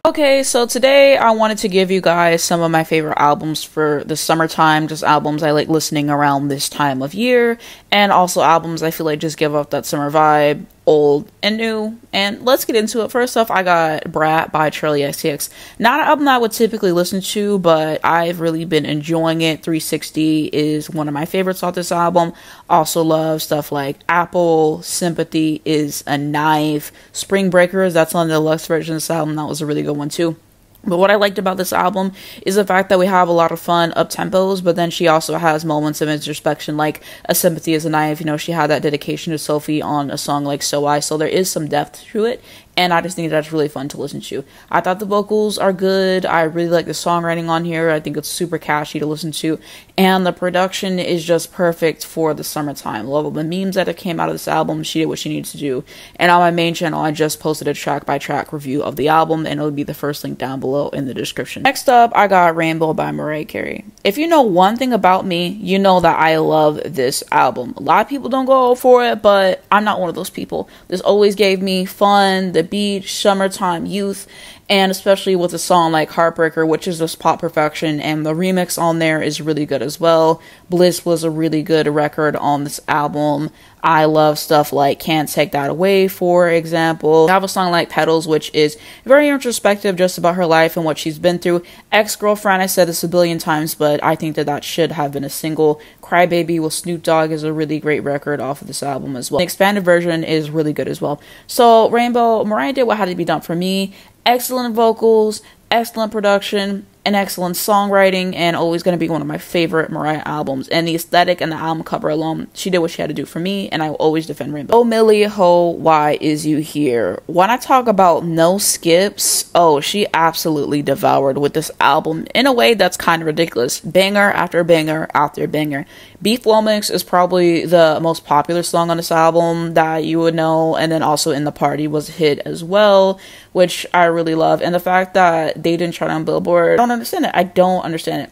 Okay, so today I wanted to give you guys some of my favorite albums for the summertime, just albums I like listening around this time of year, and also albums I feel like just give off that summer vibe, old and new. And let's get into it. First off, I got Brat by charlixcx. Not an album I would typically listen to, but I've really been enjoying it. 360 is one of my favorites off this album. Also love stuff like Apple, Sympathy is a Knife, Spring Breakers, that's on the deluxe version of this album. That was a really good one too. But what I liked about this album is the fact that we have a lot of fun up-tempos, but then she also has moments of introspection, like A Sympathy is a Knife. You know, she had that dedication to Sophie on a song like So there is some depth to it, and I just think that's really fun to listen to. I thought the vocals are good. I really like the songwriting on here. I think it's super catchy to listen to, and the production is just perfect for the summertime. Love all the memes that came out of this album. She did what she needed to do, and on my main channel, I just posted a track-by-track review of the album, and it'll be the first link down below in the description. Next up, I got Rainbow by Mariah Carey. If you know one thing about me, you know that I love this album. A lot of people don't go for it, but I'm not one of those people. This always gave me fun, the beach, summertime, youth, and especially with a song like Heartbreaker, which is just pop perfection, and the remix on there is really good as well. Bliss was a really good record on this album. I love stuff like Can't Take That Away, for example. I have a song like Petals, which is very introspective, just about her life and what she's been through. Ex-Girlfriend, I said this a billion times, but I think that should have been a single. Crybaby with Snoop Dogg is a really great record off of this album as well. The expanded version is really good as well. So Rainbow, Mariah did what had to be done for me. Excellent vocals, excellent production, and excellent songwriting, and always going to be one of my favorite Mariah albums. And the aesthetic and the album cover alone, she did what she had to do for me, and I will always defend Rainbow. Oh, Millie Ho, why is you here? When I talk about no skips, oh, she absolutely devoured with this album in a way that's kind of ridiculous. Banger after banger after banger. Beef Flomilli is probably the most popular song on this album that you would know, and then also In the Party was a hit as well, which I really love. And the fact that they didn't chart on Billboard, I don't understand it. I don't understand it.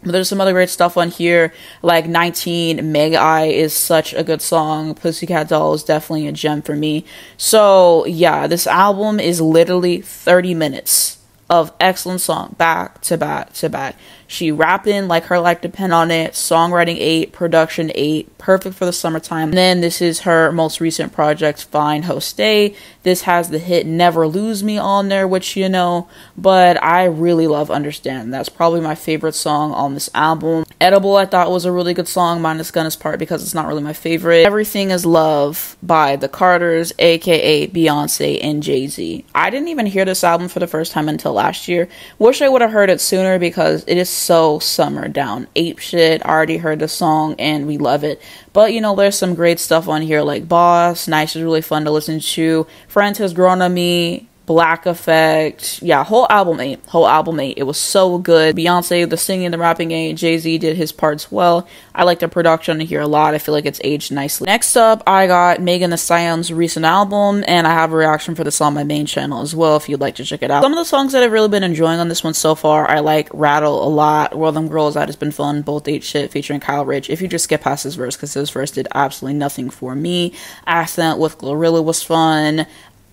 But there's some other great stuff on here, like 19, Meg I is such a good song. Pussycat Doll is definitely a gem for me. So yeah, this album is literally 30 minutes of excellent song, back to back to back. She rapping like her life depend on it. Songwriting 8, production 8, perfect for the summertime. And then this is her most recent project, Fine Ho Stay. This has the hit Never Lose Me on there, which you know, but I really love Understand. That's probably my favorite song on this album. Edible I thought was a really good song, minus Gunna's part because it's not really my favorite. Everything Is Love by the Carters, aka Beyonce and Jay-Z. I didn't even hear this album for the first time until last year. Wish I would have heard it sooner because it is so summer down. Ape shit. Already heard the song and we love it. But you know, there's some great stuff on here like Boss. Nice is really fun to listen to. Friends Has Grown on Me. Black Effect. Yeah, whole album 8. Whole album 8. It was so good. Beyonce, the singing, the rapping 8. Jay-Z did his parts well. I like the production here a lot. I feel like it's aged nicely. Next up, I got Megan Thee Stallion's recent album, and I have a reaction for this on my main channel as well if you'd like to check it out. Some of the songs that I've really been enjoying on this one so far, I like Rattle a lot. World Them Girls, that has been fun. Both 8 Shit featuring Kyle Rich. If you just skip past his verse, because his verse did absolutely nothing for me. Accent with Glorilla was fun.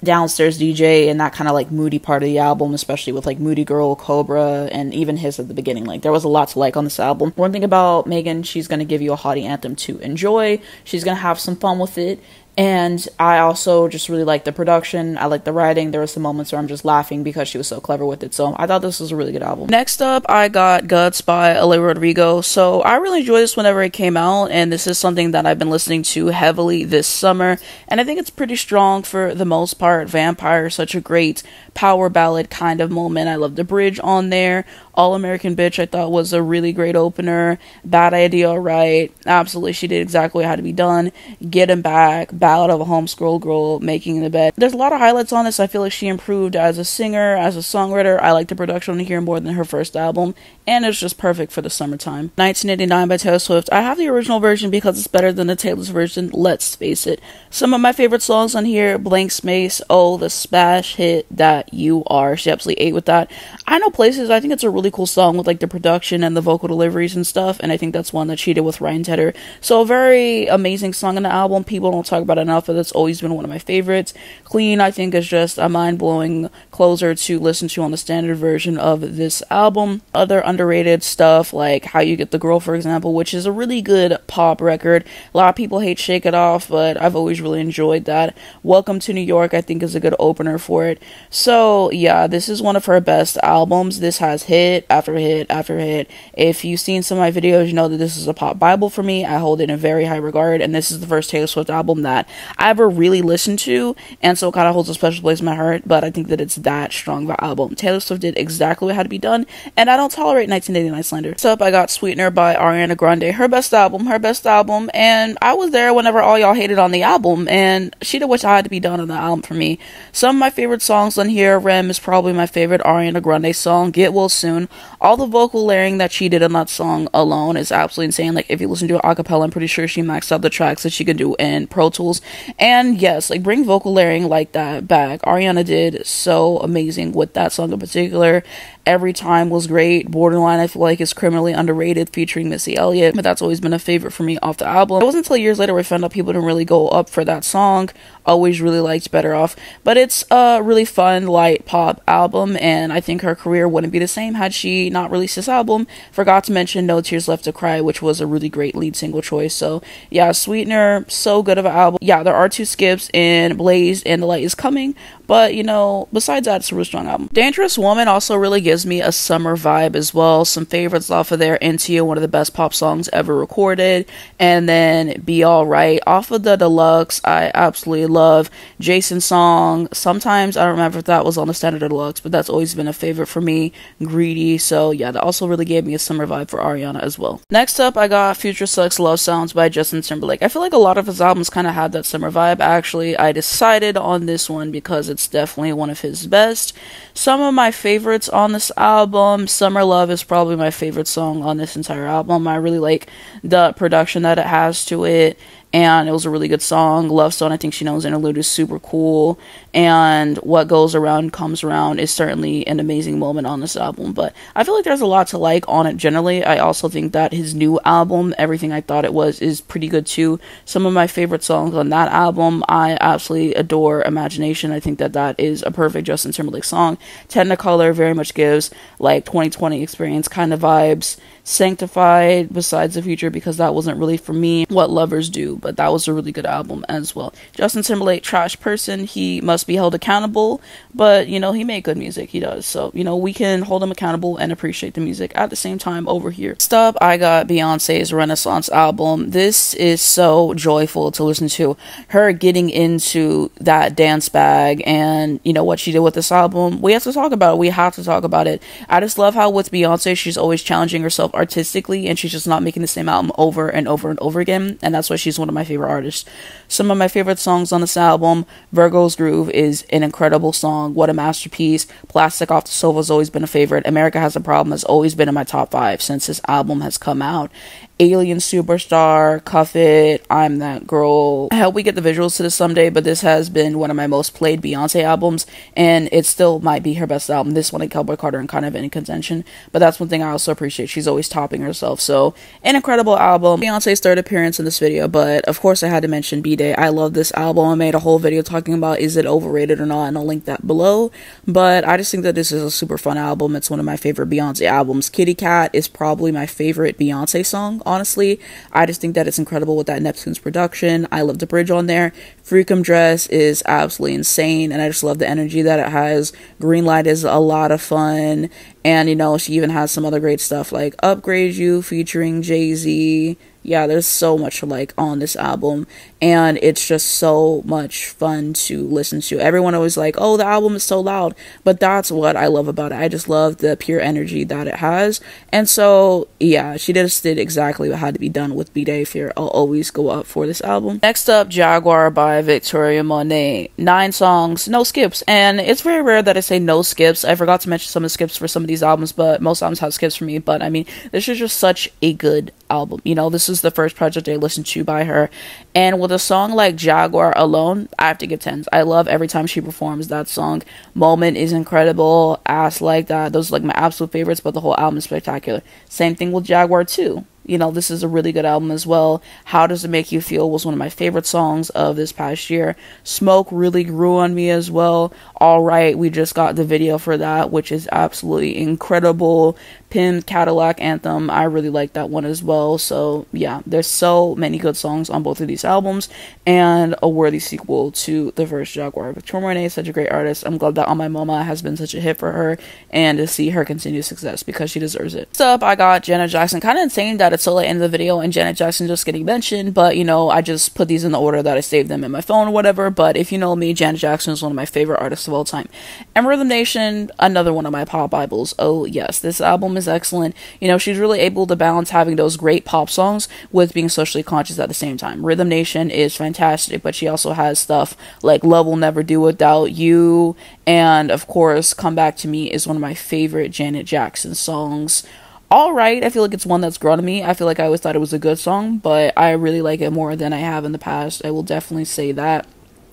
Downstairs DJ and that kind of like moody part of the album, especially with like Moody Girl, Cobra, and even his at the beginning. Like there was a lot to like on this album. One thing about Megan, she's going to give you a hottie anthem to enjoy. She's going to have some fun with it. And I also just really like the production. I like the writing. There were some moments where I'm just laughing because she was so clever with it. So I thought this was a really good album. Next up, I got Guts by Oliviarodrigo. So I really enjoyed this whenever it came out. And this is something that I've been listening to heavily this summer. And I think it's pretty strong for the most part. Vampire, such a great power ballad kind of moment. I love the bridge on there. All American Bitch I thought was a really great opener. Bad Idea, Alright. Absolutely, she did exactly what had to be done. Get Him Back. Ballad of a Homeschool Girl, Making the Bed. There's a lot of highlights on this. I feel like she improved as a singer, as a songwriter. I like the production on here more than her first album, and it's just perfect for the summertime. 1989 by Taylor Swift. I have the original version because it's better than the Taylor's version, let's face it. Some of my favorite songs on here, Blank Space, oh, the smash hit that you are. She absolutely ate with that. I Know Places, I think it's a really cool song with like the production and the vocal deliveries and stuff, and I think that's one that she did with Ryan Tedder. So a very amazing song on the album. People don't talk about about it enough, but that's always been one of my favorites. Clean, I think, is just a mind-blowing closer to listen to on the standard version of this album. Other underrated stuff like How You Get the Girl, for example, which is a really good pop record. A lot of people hate Shake It Off, but I've always really enjoyed that. Welcome to New York, I think, is a good opener for it. So yeah, this is one of her best albums. This has hit after hit after hit. If you've seen some of my videos, you know that this is a pop bible for me. I hold it in very high regard, and this is the first Taylor Swift album that I ever really listened to, and so it kind of holds a special place in my heart. But I think that it's that strong of an album. Taylor Swift did exactly what had to be done, and I don't tolerate 1989 slander. Next up, I got Sweetener by Ariana Grande. Her best album, and I was there whenever all y'all hated on the album, and she did what had to be done on the album for me. Some of my favorite songs on here, Rem is probably my favorite Ariana Grande song, Get Well Soon. All the vocal layering that she did in that song alone is absolutely insane. Like, if you listen to it a cappella, I'm pretty sure she maxed out the tracks that she could do in Pro Tools. And yes, like, bring vocal layering like that back. Ariana did so amazing with that song in particular. Every Time was great. Borderline, I feel like, is criminally underrated, featuring Missy Elliott, but that's always been a favorite for me off the album. It wasn't until years later where I found out people didn't really go up for that song. Always really liked Better Off, but it's a really fun, light pop album, and I think her career wouldn't be the same had she not released this album. Forgot to mention No Tears Left to Cry, which was a really great lead single choice. So yeah, Sweetener, so good of an album. Yeah, there are 2 skips in Blaze and The Light Is Coming, but you know, besides that, it's a really strong album. Dangerous Woman also really gives me a summer vibe as well. Some favorites off of there: Into You, one of the best pop songs ever recorded, and then Be Alright off of the deluxe. I absolutely love Jason's song. Sometimes I don't remember if that was on the standard or deluxe, but that's always been a favorite for me. Greedy. So yeah, that also really gave me a summer vibe for Ariana as well. Next up, I got Future Sex Love Sounds by Justin Timberlake. I feel like a lot of his albums kind of had that summer vibe. Actually, I decided on this one because it's definitely one of his best. Some of my favorites on this album: Summer Love is probably my favorite song on this entire album. I really like the production that it has to it, and it was a really good song. Love Stone, I think She Knows Interlude is super cool, and What Goes Around Comes Around is certainly an amazing moment on this album. But I feel like there's a lot to like on it generally. I also think that his new album, Everything I Thought It Was, is pretty good too. Some of my favorite songs on that album, I absolutely adore Imagination. I think that that is a perfect Justin Timberlake song. Technicolor very much gives like 2020 experience kind of vibes. Sanctified, besides the future, because that wasn't really for me. What Lovers Do, but that was a really good album as well. Justin Timberlake, trash person. He must be held accountable, but you know, he made good music. He does. So you know, we can hold him accountable and appreciate the music at the same time over here. Next up, I got Beyonce's Renaissance album. This is so joyful to listen to. Her getting into that dance bag, and you know what she did with this album. We have to talk about it. We have to talk about it. I just love how with Beyonce, she's always challenging herself artistically, and she's just not making the same album over and over and over again, and that's why she's one of my favorite artists. Some of my favorite songs on this album: Virgo's Groove is an incredible song. What a masterpiece. Plastic Off the Sofa has always been a favorite. America Has a Problem has always been in my top 5 since this album has come out. Alien Superstar, Cuff It, I'm That Girl. I hope we get the visuals to this someday, but this has been one of my most played Beyonce albums, and it still might be her best album. This one and Cowboy Carter and kind of in contention, but that's one thing I also appreciate. She's always topping herself, so an incredible album. Beyonce's third appearance in this video, but of course I had to mention B-Day. I love this album. I made a whole video talking about is it overrated or not, and I'll link that below, but I just think that this is a super fun album. It's one of my favorite Beyonce albums. Kitty Cat is probably my favorite Beyonce song. Honestly, I just think that it's incredible with that Neptune's production. I love the bridge on there. Freakum Dress is absolutely insane, and I just love the energy that it has. Green Light is a lot of fun, and you know, she even has some other great stuff like Upgrade You featuring Jay-Z. Yeah, there's so much to like on this album, and it's just so much fun to listen to. Everyone always like, oh, the album is so loud, but that's what I love about it. I just love the pure energy that it has, and so yeah, she just did exactly what had to be done with B-Day. Fear, I'll always go up for this album. Next up, Jaguar by Victoriamonet. 9 songs, no skips, and it's very rare that I say no skips. I forgot to mention some of the skips for some of these albums, but most albums have skips for me. But I mean, this is just such a good album. You know, this is the first project I listened to by her, and with a song like Jaguar alone, I have to give 10s. I love every time she performs that song. Moment is incredible. Ass Like That, those are like my absolute favorites, but the whole album is spectacular. Same thing with Jaguar 2. you know, this is a really good album as well. How Does It Make You Feel was one of my favorite songs of this past year. Smoke really grew on me as well. Alright, we just got the video for that, which is absolutely incredible. Pim Cadillac Anthem, I really like that one as well. So yeah, there's so many good songs on both of these albums, and a worthy sequel to The First Jaguar. Victoriamonet is such a great artist. I'm glad that On My Mama has been such a hit for her, and to see her continue success, because she deserves it. Next up, I got Janet Jackson. Kind of insane that it's so late in the video and Janet Jackson just getting mentioned, but you know, I just put these in the order that I saved them in my phone or whatever. But if you know me, Janet Jackson is one of my favorite artists of all time. And Rhythm Nation, another one of my pop bibles. Oh yes, this album is excellent. You know, she's really able to balance having those great pop songs with being socially conscious at the same time. Rhythm Nation is fantastic, but she also has stuff like Love Will Never Do Without You, and of course Come Back to Me is one of my favorite Janet Jackson songs. Alright, I feel like it's one that's grown on me. I feel like I always thought it was a good song, but I really like it more than I have in the past. I will definitely say that.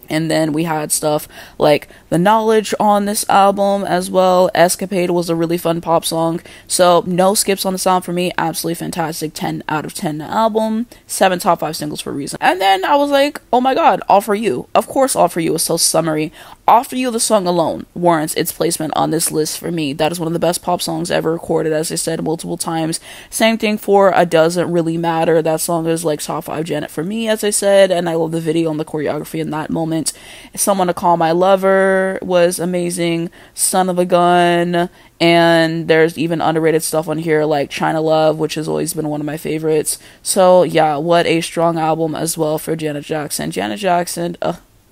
And then we had stuff like The Knowledge on this album as well. Escapade was a really fun pop song. So no skips on the sound for me. Absolutely fantastic. 10 out of 10 album. 7 top 5 singles for a reason. And then I was like, oh my god, All For You. Of course All For You is so summery. All For You, the song alone, warrants its placement on this list for me. That is one of the best pop songs ever recorded, as I said multiple times. Same thing for A Doesn't Really Matter. That song is like top 5 Janet for me, as I said, and I love the video and the choreography in that moment. Someone to Call My Lover was amazing. Son of a Gun. And there's even underrated stuff on here like China Love, which has always been one of my favorites. So yeah, what a strong album as well for Janet Jackson. Janet Jackson,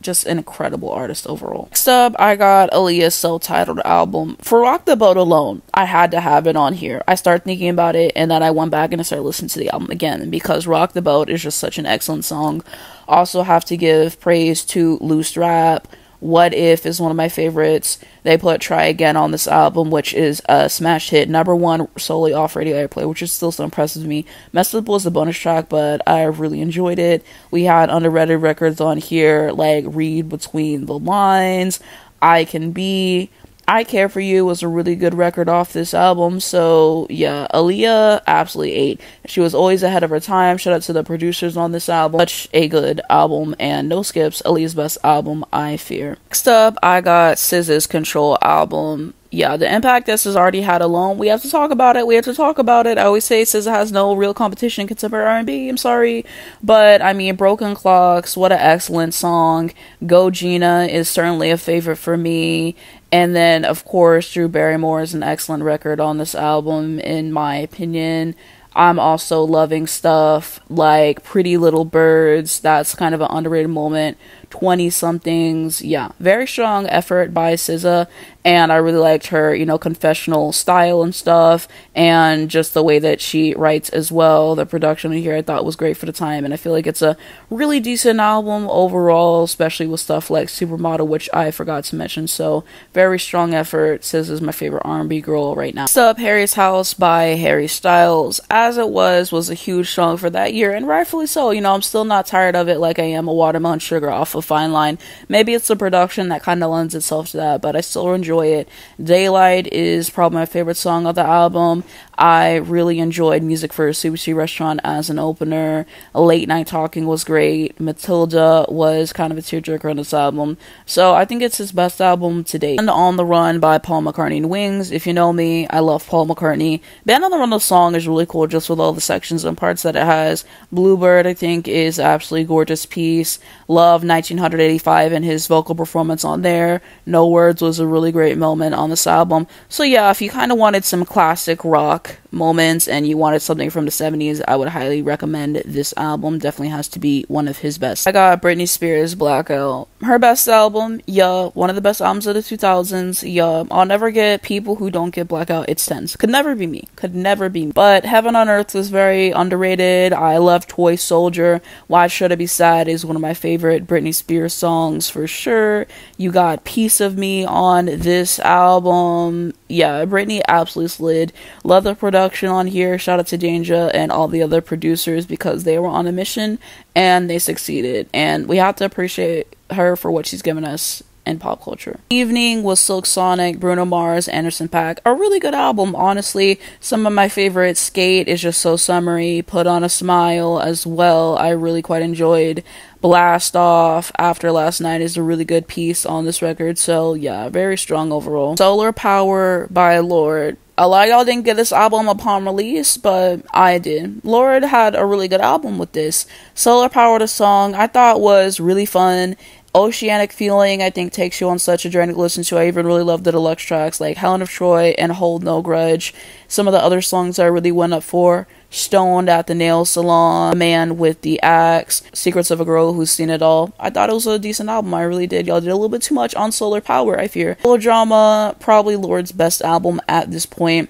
just an incredible artist overall. Next up, I got Aaliyah's self-titled album. For Rock the Boat alone, I had to have it on here. I started thinking about it, and then I went back and I started listening to the album again, because Rock the Boat is just such an excellent song. Also have to give praise to Loose Rap. What If is one of my favorites. They put Try Again on this album, which is a smash hit, #1 solely off radio airplay, which is still so impressive to me. Messed Up was the bonus track, but I really enjoyed it. We had underrated records on here like Read Between the Lines, I Can Be. I Care For You was a really good record off this album. So yeah, Aaliyah absolutely ate. She was always ahead of her time. Shout out to the producers on this album. Such a good album, and no skips. Aaliyah's best album, I fear. Next up, I got SZA's Control album. Yeah, the impact this has already had alone, we have to talk about it. I always say SZA has no real competition in contemporary R&B, I'm sorry. But, I mean, Broken Clocks, what an excellent song. Go Gina is certainly a favorite for me. And then, of course, Drew Barrymore is an excellent record on this album, in my opinion. I'm also loving stuff like Pretty Little Birds. That's kind of an underrated moment. 20-somethings. Yeah, very strong effort by SZA. And I really liked her, you know, confessional style and stuff. And just the way that she writes as well. The production in here I thought was great for the time. And I feel like it's a really decent album overall, especially with stuff like Supermodel, which I forgot to mention. So, very strong effort. SZA's my favorite R&B girl right now. Next up, Harry's House by Harry Styles. As It Was a huge song for that year. And rightfully so. You know, I'm still not tired of it like I am a Watermelon Sugar off of Fine Line. Maybe it's the production that kind of lends itself to that, but I still enjoy it. Daylight is probably my favorite song of the album. I really enjoyed Music for a Sushi Restaurant as an opener. Late Night Talking was great. Matilda was kind of a tearjerker on this album. So I think it's his best album to date. And On the Run by Paul McCartney and Wings. If you know me, I love Paul McCartney. Band On the Run, the song is really cool just with all the sections and parts that it has. Bluebird, I think, is absolutely gorgeous piece. Love 1985 and his vocal performance on there. No Words was a really great moment on this album. So yeah, if you kind of wanted some classic rock moments and you wanted something from the 70s, I would highly recommend this album. Definitely has to be one of his best. I got Britney Spears' Blackout. Her best album, yeah, one of the best albums of the 2000s, yeah. I'll never get people who don't get Blackout its 10s. Could never be me. But Heaven on Earth was very underrated. I love Toy Soldier. Why Should I Be Sad is one of my favorite Britney Spears songs for sure. You got Piece of Me on this album. Yeah, Britney absolutely slid. Love the production on here. Shout out to Danger and all the other producers because they were on a mission and they succeeded. And we have to appreciate her for what she's given us in pop culture. Evening was Silksonic, Brunomars, Anderson .Paak. A really good album, honestly. Some of my favorites. Skate is just so summery. Put on a Smile as well, I really quite enjoyed. Blast Off, After Last Night is a really good piece on this record, so yeah, very strong overall. Solar Power by Lorde. A lot of y'all didn't get this album upon release, but I did. Lorde had a really good album with this. Solar Power, the song, I thought was really fun. Oceanic Feeling, I think, takes you on such a journey to listen to. I even really love the deluxe tracks like Helen of Troy and Hold No Grudge. Some of the other songs I really went up for: Stoned at the Nail Salon, Man with the Axe, Secrets of a Girl Who's Seen It All. I thought it was a decent album. I really did. Y'all did a little bit too much on Solar Power, I fear. Melodrama, probably Lorde's best album at this point.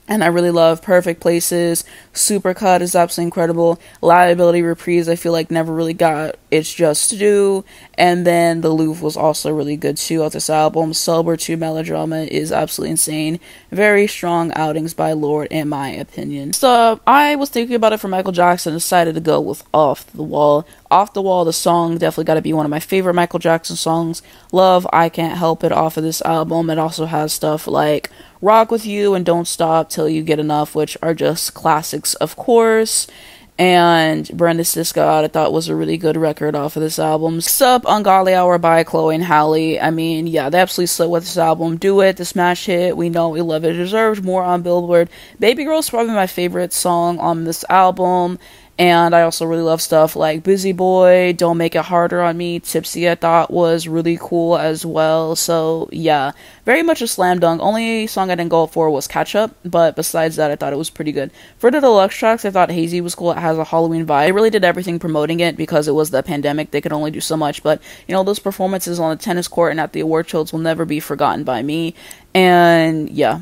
And I really love Perfect Places. Supercut is absolutely incredible. Liability Reprise, I feel like never really got its just due. And then The Louvre was also really good too of this album. Sober to Melodrama is absolutely insane. Very strong outings by Lorde in my opinion. So I was thinking about it for Michael Jackson, decided to go with Off the Wall. Off the Wall, the song, definitely got to be one of my favorite Michael Jackson songs. Love I Can't Help It off of this album. It also has stuff like Rock With You and Don't Stop Till You Get Enough, which are just classics, of course. And Brenda Siska, I thought was a really good record off of this album. Sup, Ungodly Hour by chloexhalle. I mean, yeah, they absolutely slit with this album. Do It, the smash hit. We know we love it. It deserves more on Billboard. Baby Girl is probably my favorite song on this album. And I also really love stuff like Busy Boy, Don't Make It Harder on Me, Tipsy I thought was really cool as well. So yeah, very much a slam dunk. Only song I didn't go for was Catch Up, but besides that I thought it was pretty good. For the deluxe tracks, I thought Hazy was cool. It has a Halloween vibe. They really did everything promoting it because it was the pandemic. They could only do so much, but you know, those performances on the tennis court and at the award shows will never be forgotten by me. And yeah.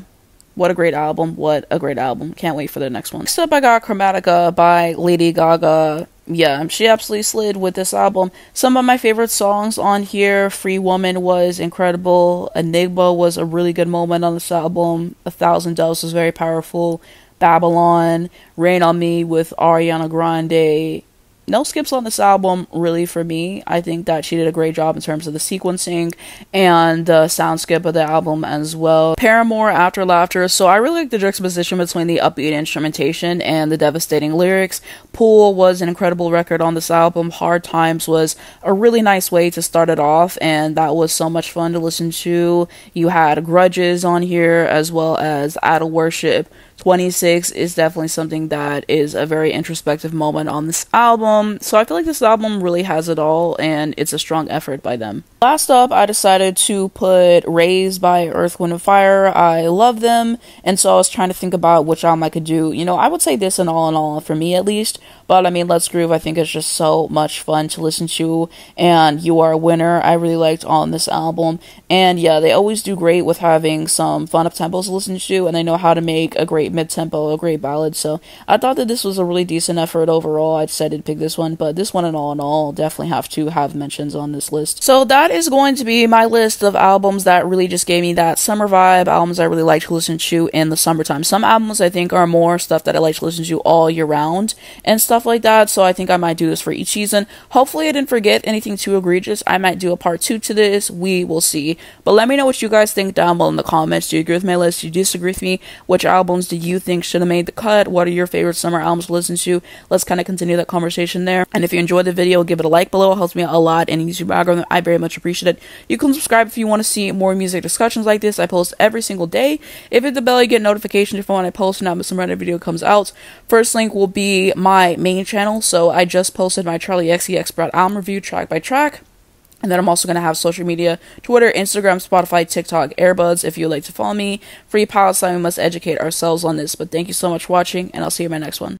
What a great album. What a great album. Can't wait for the next one. Next up, I got Chromatica by Ladygaga. Yeah, she absolutely slid with this album. Some of my favorite songs on here: Free Woman was incredible. Enigma was a really good moment on this album. 1,000 Doves was very powerful. Babylon. Rain on Me with Arianagrande. No skips on this album, really, for me. I think that she did a great job in terms of the sequencing and the sound skip of the album as well. Paramore, After Laughter. So I really like the juxtaposition between the upbeat instrumentation and the devastating lyrics. Pool was an incredible record on this album. Hard Times was a really nice way to start it off, and that was so much fun to listen to. You had Grudges on here, as well as Idol Worship. 26 is definitely something that is a very introspective moment on this album. So I feel like this album really has it all, and it's a strong effort by them. Last up, I decided to put Raised by Earthwindandfire. I love them, and so I was trying to think about which album I could do. You know, I would say this in all, for me at least. But I mean, Let's Groove, I think, is just so much fun to listen to. And You Are a Winner, I really liked on this album. And yeah, they always do great with having some fun up-tempos to listen to, and they know how to make a great mid-tempo, a great ballad. So I thought that this was a really decent effort overall. I decided to pick this one, but this one in all, definitely have to have mentions on this list. So that is going to be my list of albums that really just gave me that summer vibe, albums I really like to listen to in the summertime. Some albums I think are more stuff that I like to listen to all year round and stuff like that, so I think I might do this for each season. Hopefully I didn't forget anything too egregious. I might do a part 2 to this. We will see. But let me know what you guys think down below in the comments. Do you agree with my list? Do you disagree with me? Which albums do you think should have made the cut? What are your favorite summer albums to listen to? Let's kind of continue that conversation there. And if you enjoyed the video, give it a like below. It helps me out a lot in YouTube algorithm. I very much appreciate it. You can subscribe if you want to see more music discussions like this. I post every single day. If hit the bell, you get notifications if when I post and not miss some random video comes out. First link will be my main channel. So I just posted my charlixcxbrat album review track by track. And then I'm also going to have social media: Twitter, Instagram, Spotify, TikTok, Airbuds. If you'd like to follow me. Free Palestine, we must educate ourselves on this. But thank you so much for watching, and I'll see you in my next one.